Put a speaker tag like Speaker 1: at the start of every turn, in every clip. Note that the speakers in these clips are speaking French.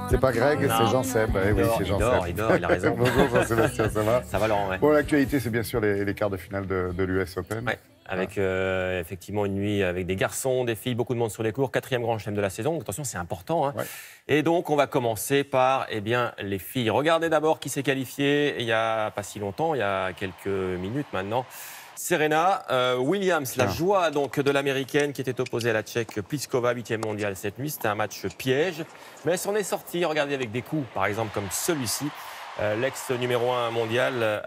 Speaker 1: C'est pas Greg, c'est Jean-Seb. Oui, c'est Jean-Seb.
Speaker 2: Il dort, il a raison.
Speaker 1: Bonjour Jean-Sébastien, ça va?
Speaker 2: Ça va Laurent, ouais.
Speaker 1: Bon, l'actualité, c'est bien sûr les quarts de finale de l'US Open.
Speaker 2: Ouais, avec effectivement une nuit avec des garçons, des filles, beaucoup de monde sur les cours. 4e grand chelem de la saison. Donc, attention, c'est important. Hein. Ouais. Et donc, on va commencer par les filles. Regardez d'abord qui s'est qualifié il n'y a pas si longtemps, il y a quelques minutes maintenant. Serena Williams, la joie donc de l'américaine qui était opposée à la tchèque Pliskova, 8e mondiale cette nuit. C'était un match piège, mais elle s'en est sortie. Regardez avec des coups, par exemple comme celui-ci. L'ex numéro 1 mondial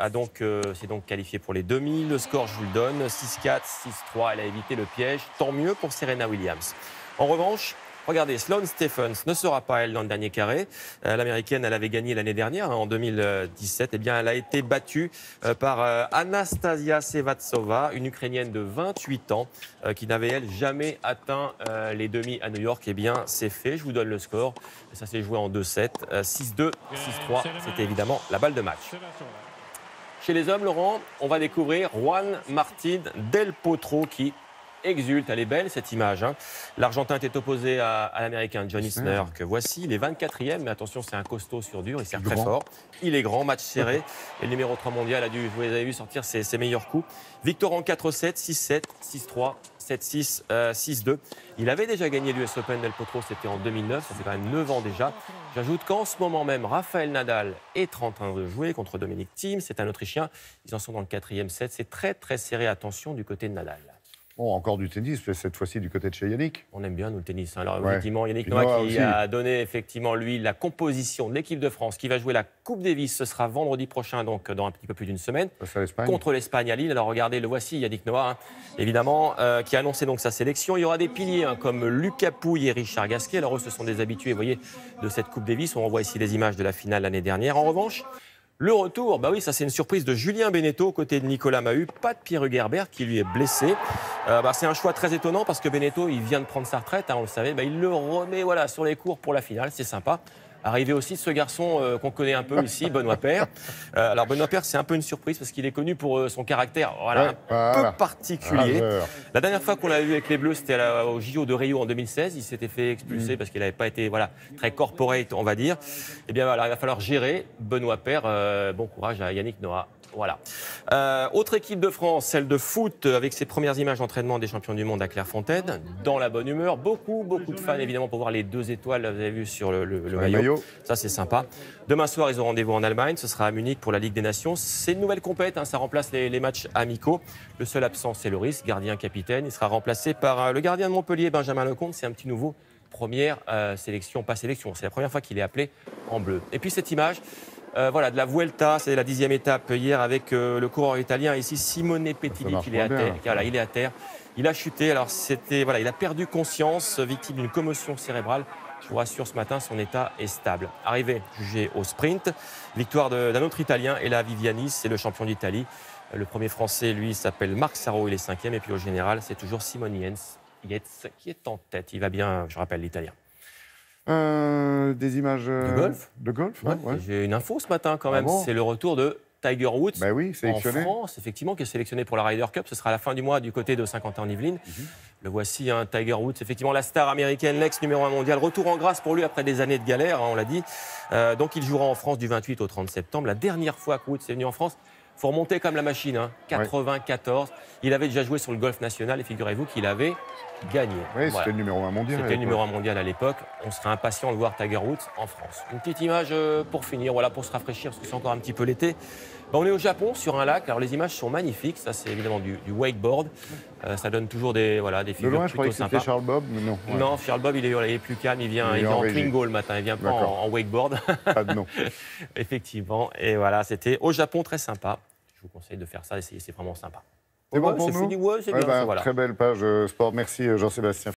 Speaker 2: s'est donc qualifié pour les demi. Le score, je vous le donne, 6-4, 6-3. Elle a évité le piège. Tant mieux pour Serena Williams. En revanche, regardez, Sloane Stephens ne sera pas elle dans le dernier carré. L'américaine, elle avait gagné l'année dernière, en 2017. Eh bien, elle a été battue par Anastasia Sevastova, une Ukrainienne de 28 ans, qui n'avait, elle, jamais atteint les demi à New York. Eh bien, c'est fait. Je vous donne le score. Ça s'est joué en 2-7, 6-2, 6-3. C'était évidemment la balle de match. Chez les hommes, Laurent, on va découvrir Juan Martín del Potro qui exulte. Elle est belle cette image. Hein. L'Argentin était opposé à l'Américain John Isner, que voici. Il est 24e, mais attention, c'est un costaud sur dur. Il sert très fort. Il est grand, match serré. Et le numéro 3 mondial a dû, vous les avez vu, sortir ses meilleurs coups. Victoire en 4-7, 6-7, 6-3, 7-6, 6-2. Il avait déjà gagné l'US Open Del Potro, c'était en 2009. Ça fait quand même 9 ans déjà. J'ajoute qu'en ce moment même, Rafael Nadal est en train de jouer contre Dominic Thiem. C'est un Autrichien. Ils en sont dans le 4e set. C'est très, très serré. Attention du côté de Nadal.
Speaker 1: Bon, encore du tennis, mais cette fois-ci du côté de chez Yannick.
Speaker 2: On aime bien, nous, le tennis. Alors, effectivement, Yannick Noah qui a donné, effectivement, lui, la composition de l'équipe de France qui va jouer la Coupe Davis. Ce sera vendredi prochain, donc dans un petit peu plus d'une semaine, contre l'Espagne à Lille. Alors, regardez, le voici, Yannick Noah, hein, évidemment, qui a annoncé donc sa sélection. Il y aura des piliers comme Lucas Pouille et Richard Gasquet. Alors, eux, ce sont des habitués, vous voyez, de cette Coupe Davis. On revoit ici les images de la finale l'année dernière. En revanche, le retour, bah oui, ça c'est une surprise de Julien Beneteau, côté de Nicolas Mahut. Pas de Pierre Hugerbert qui lui est blessé. C'est un choix très étonnant parce que Beneteau, il vient de prendre sa retraite, hein, on le savait. Il le remet sur les cours pour la finale, c'est sympa. Arrivé aussi ce garçon qu'on connaît un peu ici, Benoît Paire. Alors Benoît Paire, c'est un peu une surprise parce qu'il est connu pour son caractère un peu particulier. La dernière fois qu'on l'a vu avec les Bleus, c'était au JO de Rio en 2016. Il s'était fait expulser parce qu'il n'avait pas été très corporate, on va dire. Eh bien, il va falloir gérer Benoît Paire. Bon courage à Yannick Noah. Voilà. Autre équipe de France, celle de foot, avec ses premières images d'entraînement des champions du monde à Clairefontaine, dans la bonne humeur. Beaucoup de fans, évidemment, pour voir les 2 étoiles, vous avez vu, sur le maillot. Ça, c'est sympa. Demain soir, ils ont rendez-vous en Allemagne. Ce sera à Munich pour la Ligue des Nations. C'est une nouvelle compète, hein, ça remplace les matchs amicaux. Le seul absent, c'est Loris, gardien-capitaine. Il sera remplacé par le gardien de Montpellier, Benjamin Lecomte. C'est un petit nouveau. Première sélection, pas sélection. C'est la première fois qu'il est appelé en bleu. Et puis, cette image... de la Vuelta, c'est la 10e étape hier avec le coureur italien ici, Simone Pettini, qui est à terre. Voilà, il est à terre. Il a chuté. Alors il a perdu conscience, victime d'une commotion cérébrale. Je vous rassure, ce matin, son état est stable. Arrivé jugé au sprint, victoire d'un autre Italien, Ela Viviani, c'est le champion d'Italie. Le premier Français, lui, s'appelle Marc Sarro, il est 5e. Et puis au général, c'est toujours Simon Yates qui est en tête. Il va bien, je rappelle, l'Italien.
Speaker 1: Des images
Speaker 2: de golf. J'ai une info ce matin quand même. C'est le retour de Tiger Woods en France, effectivement, qui est sélectionné pour la Ryder Cup. Ce sera à la fin du mois du côté de Saint-Quentin-en-Yvelines. Le voici, Tiger Woods, effectivement la star américaine, l'ex numéro 1 mondial. Retour en grâce pour lui après des années de galère, on l'a dit. Donc il jouera en France du 28 au 30 septembre. La dernière fois que Woods est venu en France, il faut remonter comme la machine, 94. Il avait déjà joué sur le golf national et figurez-vous qu'il avait gagné.
Speaker 1: Oui, c'était le numéro 1 mondial.
Speaker 2: C'était le numéro 1 mondial à l'époque. On serait impatient de voir Tiger Woods en France. Une petite image pour finir, pour se rafraîchir, parce que c'est encore un petit peu l'été. On est au Japon, sur un lac. Alors les images sont magnifiques. Ça, c'est évidemment du wakeboard. Ça donne toujours des figures
Speaker 1: loin,
Speaker 2: plutôt sympas.
Speaker 1: C'était Charles Bob, mais non.
Speaker 2: Non, Charles Bob, il est plus calme. Il vient en Twingo le matin. Il vient pas en wakeboard.
Speaker 1: Pas de nom.
Speaker 2: Effectivement. Et voilà, c'était au Japon, très sympa. Je vous conseille de faire ça, d'essayer, c'est vraiment sympa.
Speaker 1: C'est bon pour nous.
Speaker 2: C'est bien.
Speaker 1: Très belle page sport. Merci Jean-Sébastien.